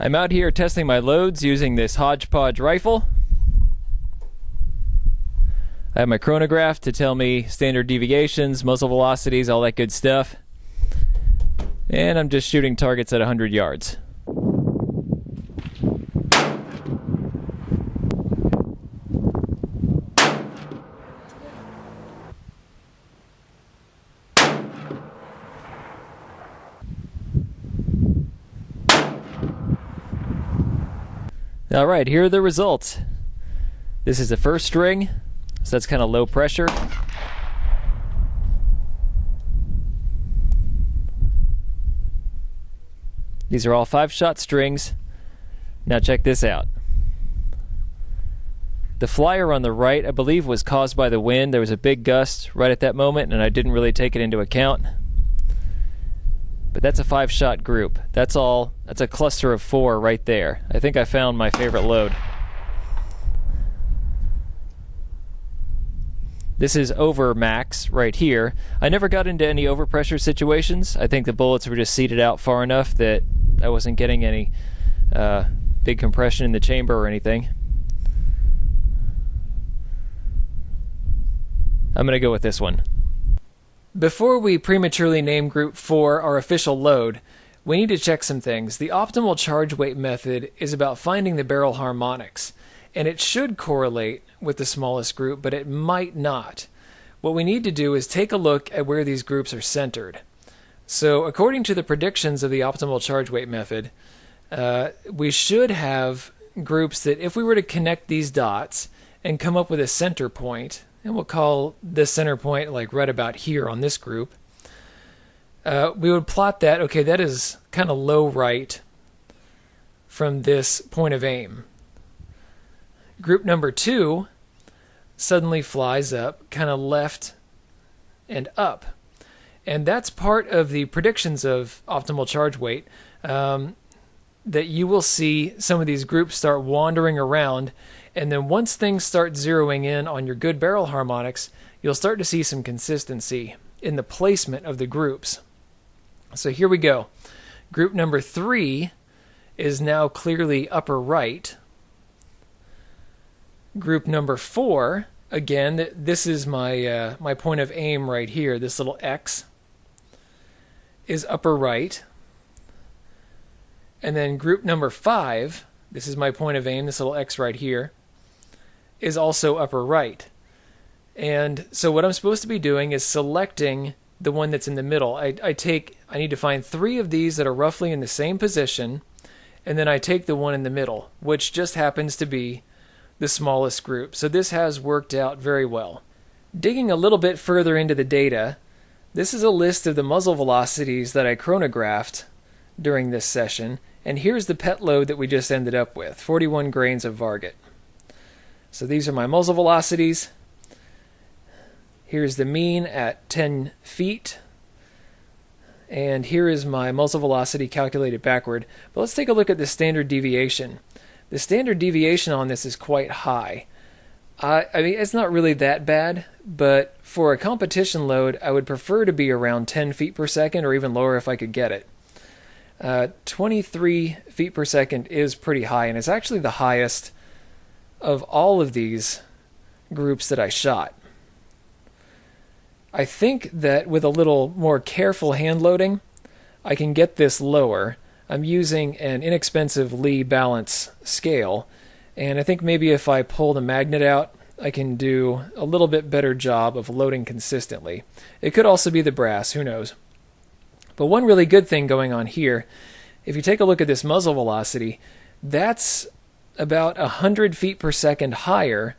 I'm out here testing my loads using this hodgepodge rifle. I have my chronograph to tell me standard deviations, muzzle velocities, all that good stuff. And I'm just shooting targets at 100 yards. Alright, here are the results. This is the first string, so that's kind of low pressure. These are all 5-shot strings. Now check this out. The flyer on the right, I believe, was caused by the wind. There was a big gust right at that moment, and I didn't really take it into account. But that's a 5-shot group. That's all. That's a cluster of 4 right there. I think I found my favorite load. This is over max right here. I never got into any overpressure situations. I think the bullets were just seated out far enough that I wasn't getting any big compression in the chamber or anything. I'm going to go with this one. Before we prematurely name Group 4 our official load, we need to check some things. The optimal charge weight method is about finding the barrel harmonics, and it should correlate with the smallest group, but it might not. What we need to do is take a look at where these groups are centered. So according to the predictions of the optimal charge weight method, we should have groups that if we were to connect these dots and come up with a center point, and we'll call this center point like right about here on this group, we would plot that, okay, that is kind of low right from this point of aim. Group number 2 suddenly flies up kind of left and up. And that's part of the predictions of optimal charge weight, that you will see some of these groups start wandering around, and then once things start zeroing in on your good barrel harmonics, you'll start to see some consistency in the placement of the groups. So here we go. Group number 3 is now clearly upper right. Group number 4, again, this is my my point of aim right here. This little X is upper right. And then group number 5, this is my point of aim, this little X right here, is also upper right. And so what I'm supposed to be doing is selecting the one that's in the middle. I need to find 3 of these that are roughly in the same position, and then I take the one in the middle, which just happens to be the smallest group. So this has worked out very well. Digging a little bit further into the data, this is a list of the muzzle velocities that I chronographed during this session, and here's the pet load that we just ended up with, 41 grains of Varget. So these are my muzzle velocities. Here's the mean at 10 feet. And here is my muzzle velocity calculated backward. But let's take a look at the standard deviation. The standard deviation on this is quite high. I mean, it's not really that bad, but for a competition load, I would prefer to be around 10 feet per second or even lower if I could get it. 23 feet per second is pretty high, and it's actually the highest of all of these groups that I shot. I think that with a little more careful hand loading, I can get this lower. I'm using an inexpensive Lee balance scale, and I think maybe if I pull the magnet out, I can do a little bit better job of loading consistently. It could also be the brass, who knows. But one really good thing going on here, if you take a look at this muzzle velocity, that's about 100 feet per second higher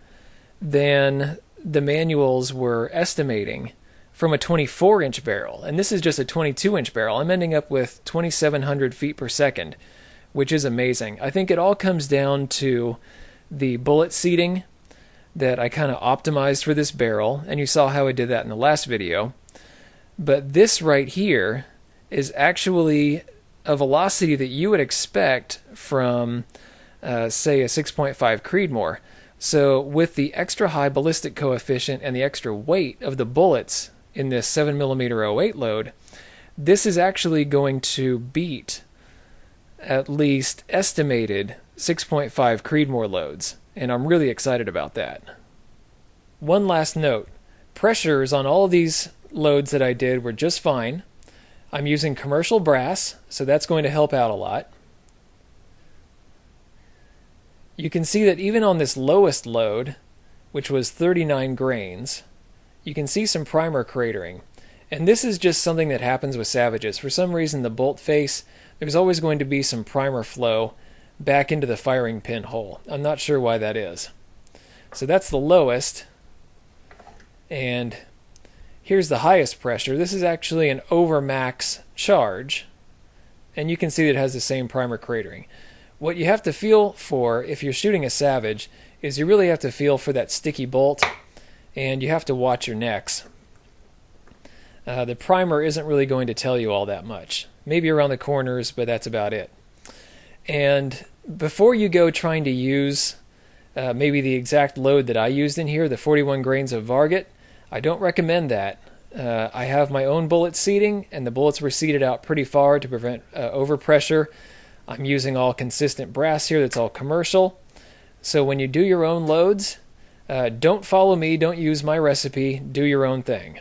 than the manuals were estimating from a 24-inch barrel. And this is just a 22-inch barrel. I'm ending up with 2,700 feet per second, which is amazing. I think it all comes down to the bullet seating that I kind of optimized for this barrel, and you saw how I did that in the last video. But this right here is actually a velocity that you would expect from, say, a 6.5 Creedmoor. So with the extra high ballistic coefficient and the extra weight of the bullets in this 7mm-08 load, this is actually going to beat at least estimated 6.5 Creedmoor loads, and I'm really excited about that. One last note, pressures on all of these loads that I did were just fine. I'm using commercial brass, so that's going to help out a lot. You can see that even on this lowest load, which was 39 grains, you can see some primer cratering. And this is just something that happens with Savages. For some reason, the bolt face, there's always going to be some primer flow back into the firing pin hole. I'm not sure why that is. So that's the lowest. And here's the highest pressure. This is actually an overmax charge. And you can see that it has the same primer cratering. What you have to feel for if you're shooting a Savage is you really have to feel for that sticky bolt, and you have to watch your necks. The primer isn't really going to tell you all that much. Maybe around the corners, but that's about it. And before you go trying to use maybe the exact load that I used in here, the 41 grains of Varget, I don't recommend that. I have my own bullet seating, and the bullets were seated out pretty far to prevent overpressure. I'm using all consistent brass here that's all commercial. So when you do your own loads, don't follow me, don't use my recipe, do your own thing.